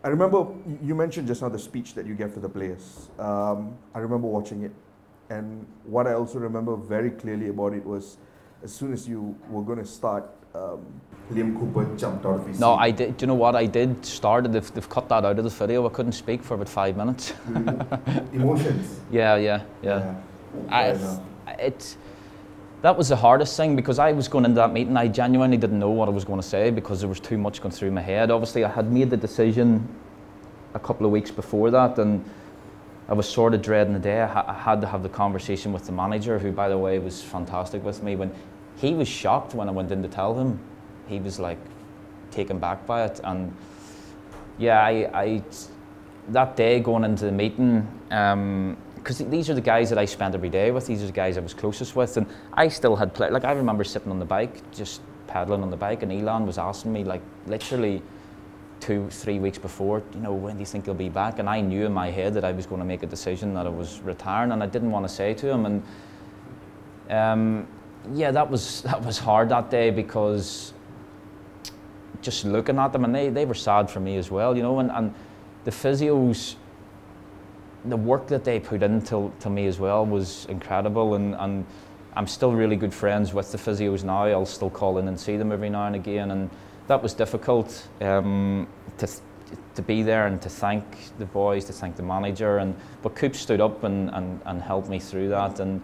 I remember you mentioned just now the speech that you gave to the players. I remember watching it, and what I also remember very clearly about it was, as soon as you were going to start, Liam Cooper jumped out of his seat. No, I did. Do you know what I did? Started. They've cut that out of the video. I couldn't speak for about 5 minutes. Emotions. Yeah. That was the hardest thing, because I was going into that meeting, I genuinely didn't know what I was going to say, because there was too much going through my head. Obviously, I had made the decision a couple of weeks before that, and I was sort of dreading the day. I had to have the conversation with the manager, who, by the way, was fantastic with me. When he was shocked when I went in to tell him, he was like taken back by it. And yeah, I that day going into the meeting, because these are the guys that I spent every day with. These are the guys I was closest with, and I still had played. Like, I remember sitting on the bike, just pedaling on the bike, and Elon was asking me, like, literally 2-3 weeks before, you know, when do you think you'll be back? And I knew in my head that I was going to make a decision that I was retiring, and I didn't want to say to him. And yeah, that was hard that day, because just looking at them, and they were sad for me as well, you know, and the physios, the work that they put into me as well was incredible, and I'm still really good friends with the physios now. I'll still call in and see them every now and again, and that was difficult to be there and to thank the boys, to thank the manager, but Coop stood up and helped me through that. And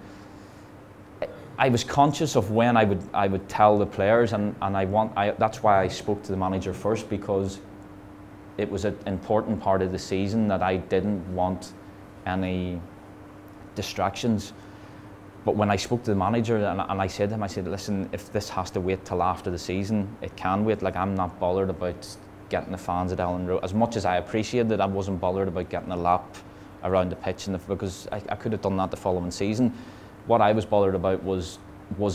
I was conscious of when I would tell the players, and that's why I spoke to the manager first, because it was an important part of the season that I didn't want any distractions. But when I spoke to the manager, and I said to him, I said, listen, if this has to wait till after the season, it can wait. Like, I'm not bothered about getting the fans at Ellen Road. As much as I appreciated it, I wasn't bothered about getting a lap around the pitch, because I could have done that the following season. What I was bothered about was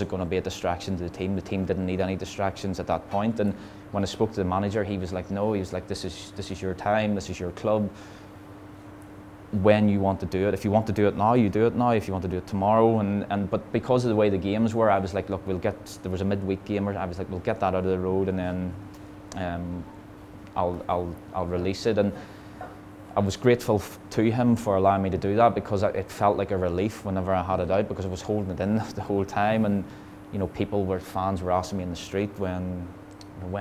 it going to be a distraction to the team? The team didn't need any distractions at that point. And when I spoke to the manager, he was like, no, he was like, this is your time, this is your club. When you want to do it, if you want to do it now, you do it now. If you want to do it tomorrow, but because of the way the games were, I was like, look, there was a midweek game, I was like, we'll get that out of the road, and then I'll release it. And I was grateful to him for allowing me to do that, because it felt like a relief whenever I had it out, because I was holding it in the whole time. And you know, fans were asking me in the street, when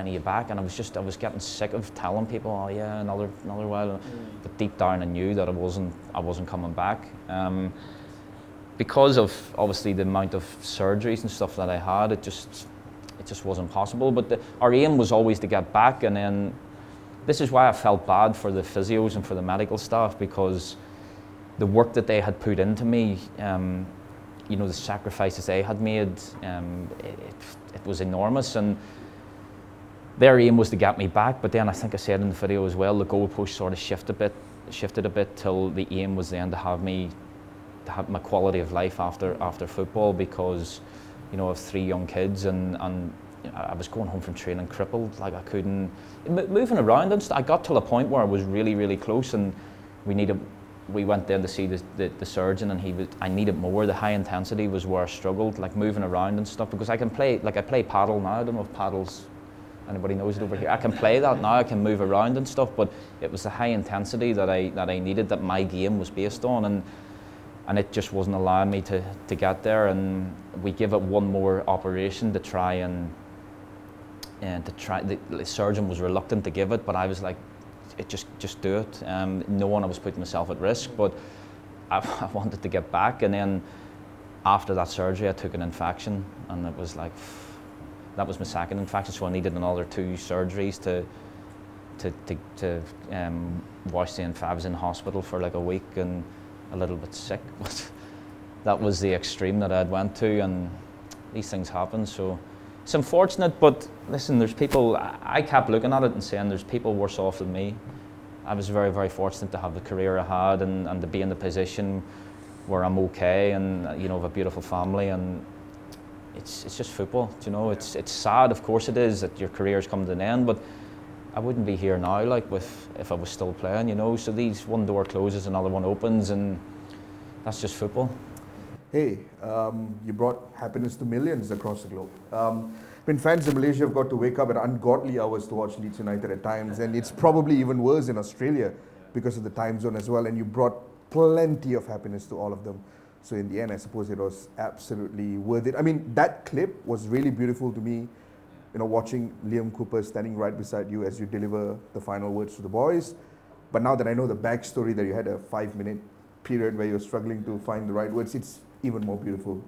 are you back? And I was getting sick of telling people, oh yeah, another while. But deep down I knew that I wasn't coming back, because of obviously the amount of surgeries and stuff that I had. It just wasn't possible. But our aim was always to get back, and then this is why I felt bad for the physios and for the medical staff, because the work that they had put into me, you know, the sacrifices they had made, it was enormous. And their aim was to get me back, but then I think I said in the video as well, the goalpost sort of shifted a bit till the aim was then to have my quality of life after football, because you know, I have 3 young kids, and I was going home from training crippled. Like, I couldn't moving around, and I got to a point where I was really close, and we went then to see the surgeon, and I needed more. The high intensity was where I struggled, like moving around and stuff, because I play paddle now. I don't know if paddles, anybody knows it over here. I can play that now, I can move around and stuff, but it was the high intensity that I needed, that my game was based on, and it just wasn't allowing me to get there. And we gave it one more operation to try the surgeon was reluctant to give it, but I was like, just do it. Knowing I was putting myself at risk, but I wanted to get back. And then after that surgery, I took an infection, and it was like, that was my second infection, so I needed another 2 surgeries to wash the infection. I was in hospital for like a week and a little bit sick, but that was the extreme that I'd went to, and these things happen. So it's unfortunate, but listen, there's people, I kept looking at it and saying there's people worse off than me. I was very fortunate to have the career I had, and to be in the position where I'm okay, and you know, have a beautiful family, and it's just football, you know. It's sad, of course it is, that your career's come to an end, but I wouldn't be here now, like, if I was still playing, you know. So one door closes, another one opens, and that's just football. Hey, you brought happiness to millions across the globe. when fans in Malaysia have got to wake up at ungodly hours to watch Leeds United at times, and it's probably even worse in Australia because of the time zone as well, and you brought plenty of happiness to all of them. So in the end, I suppose it was absolutely worth it. I mean, that clip was really beautiful to me, you know, watching Liam Cooper standing right beside you as you deliver the final words to the boys. But now that I know the backstory, that you had a 5-minute period where you're struggling to find the right words, it's even more beautiful.